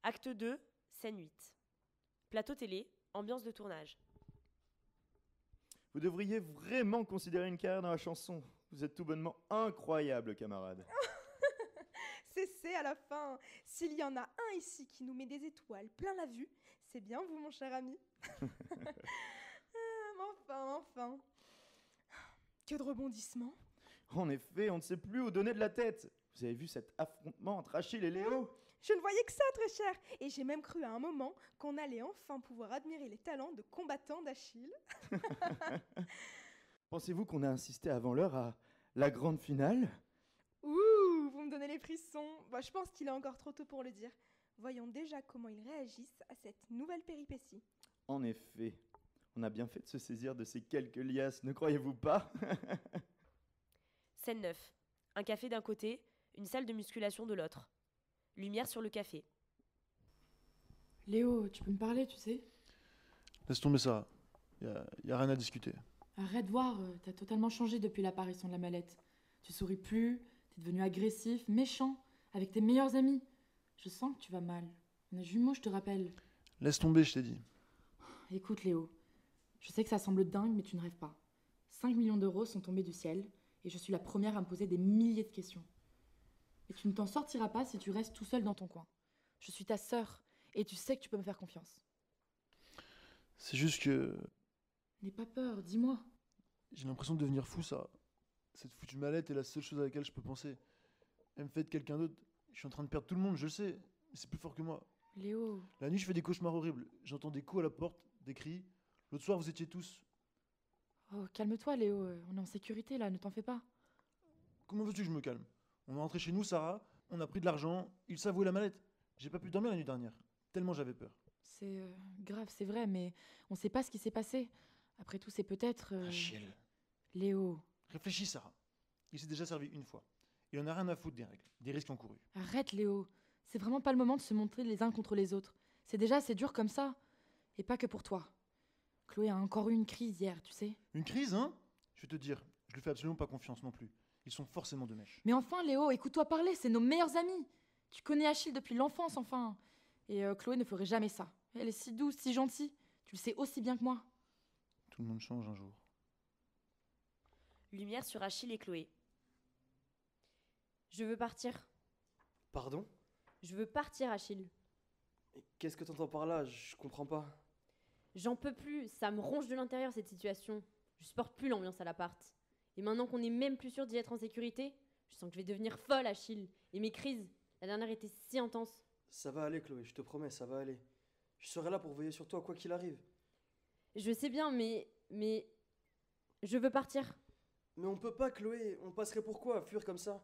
Acte 2, scène 8. Plateau télé, ambiance de tournage. Vous devriez vraiment considérer une carrière dans la chanson. Vous êtes tout bonnement incroyable, camarade. C'est à la fin. S'il y en a un ici qui nous met des étoiles plein la vue, c'est bien vous, mon cher ami. Enfin. Que de rebondissements. En effet, on ne sait plus où donner de la tête. Vous avez vu cet affrontement entre Achille et Léo? Je ne voyais que ça, très cher. Et j'ai même cru à un moment qu'on allait enfin pouvoir admirer les talents de combattants d'Achille. Pensez-vous qu'on a insisté avant l'heure à la grande finale? Ouh, vous me donnez les frissons. Je pense qu'il est encore trop tôt pour le dire. Voyons déjà comment ils réagissent à cette nouvelle péripétie. En effet, on a bien fait de se saisir de ces quelques liasses, ne croyez-vous pas? Scène 9. Un café d'un côté, une salle de musculation de l'autre. Lumière sur le café. Léo, tu peux me parler, tu sais? Laisse tomber ça. Y a rien à discuter. Arrête de voir, t'as totalement changé depuis l'apparition de la mallette. Tu souris plus, t'es devenu agressif, méchant, avec tes meilleurs amis. Je sens que tu vas mal. On est jumeaux, je te rappelle. Laisse tomber, je t'ai dit. Écoute Léo, je sais que ça semble dingue, mais tu ne rêves pas. 5 millions d'euros sont tombés du ciel, et je suis la première à me poser des milliers de questions. Et tu ne t'en sortiras pas si tu restes tout seul dans ton coin. Je suis ta sœur, et tu sais que tu peux me faire confiance. C'est juste que N'aie pas peur, dis-moi. j'ai l'impression de devenir fou, ça. Cette foutue mallette est la seule chose à laquelle je peux penser. Elle me fait de quelqu'un d'autre. Je suis en train de perdre tout le monde, je le sais. Mais c'est plus fort que moi. Léo, La nuit, je fais des cauchemars horribles. J'entends des coups à la porte, des cris. L'autre soir, vous étiez tous. oh, calme-toi Léo, on est en sécurité là, ne t'en fais pas. Comment veux-tu que je me calme? On est rentré chez nous, Sarah. On a pris de l'argent. Ils savent où est la mallette. J'ai pas pu dormir la nuit dernière. Tellement j'avais peur. C'est grave, c'est vrai, mais on sait pas ce qui s'est passé. Après tout, c'est peut-être... Achille. Léo, Réfléchis, Sarah. Il s'est déjà servi une fois. Il en a rien à foutre des règles, des risques encourus. arrête Léo. C'est vraiment pas le moment de se montrer les uns contre les autres. C'est déjà assez dur comme ça. Et pas que pour toi. Chloé a encore eu une crise hier, tu sais. Une crise, hein? Je vais te dire, je lui fais absolument pas confiance non plus. Ils sont forcément de mèche. Mais enfin Léo, écoute-toi parler, c'est nos meilleurs amis. Tu connais Achille depuis l'enfance, enfin. Et Chloé ne ferait jamais ça. Elle est si douce, si gentille. Tu le sais aussi bien que moi. Tout le monde change un jour. Lumière sur Achille et Chloé. Je veux partir. Pardon? Je veux partir, Achille. Mais qu'est-ce que t'entends par là? Je comprends pas. J'en peux plus, ça me ronge de l'intérieur cette situation. Je supporte plus l'ambiance à l'appart. Et maintenant qu'on est même plus sûr d'y être en sécurité, je sens que je vais devenir folle, Achille. Et mes crises, la dernière était si intense. Ça va aller, Chloé, je te promets, ça va aller. Je serai là pour veiller sur toi, quoi qu'il arrive. Je sais bien, mais... Je veux partir. Mais on peut pas, Chloé, on passerait pour quoi à fuir comme ça?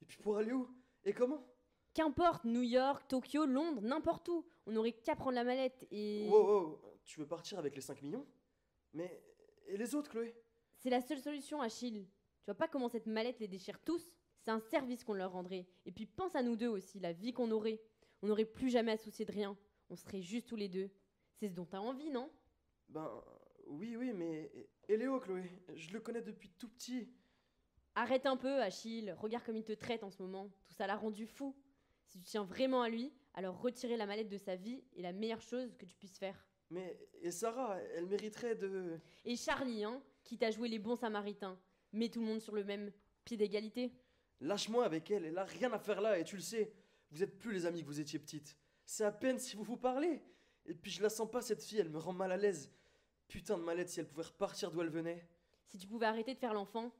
Et puis pour aller où? Et comment? Qu'importe, New York, Tokyo, Londres, n'importe où. On aurait qu'à prendre la mallette et... Wow, tu veux partir avec les 5 millions? Mais... Et les autres, Chloé? C'est la seule solution, Achille. Tu vois pas comment cette mallette les déchire tous? C'est un service qu'on leur rendrait. Et puis pense à nous deux aussi, la vie qu'on aurait. On n'aurait plus jamais à se soucier de rien. On serait juste tous les deux. C'est ce dont t'as envie, non? Ben... Oui, mais... Et Léo, Chloé? Je le connais depuis tout petit. Arrête un peu, Achille. Regarde comme il te traite en ce moment. Tout ça l'a rendu fou. Si tu tiens vraiment à lui, alors retirer la mallette de sa vie est la meilleure chose que tu puisses faire. Mais... Et Sarah, elle mériterait de... Et Charlie, hein, qui t'a joué les bons samaritains. Mets tout le monde sur le même pied d'égalité. Lâche-moi avec elle, elle a rien à faire là, et tu le sais. Vous êtes plus les amis que vous étiez petite. C'est à peine si vous vous parlez. Et puis je la sens pas, cette fille, elle me rend mal à l'aise. Putain de mallette, si elle pouvait repartir d'où elle venait. Si tu pouvais arrêter de faire l'enfant.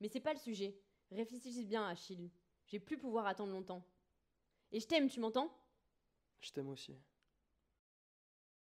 Mais c'est pas le sujet. Réfléchis bien, Achille. J'ai plus pouvoir attendre longtemps. Et je t'aime, tu m'entends? Je t'aime aussi.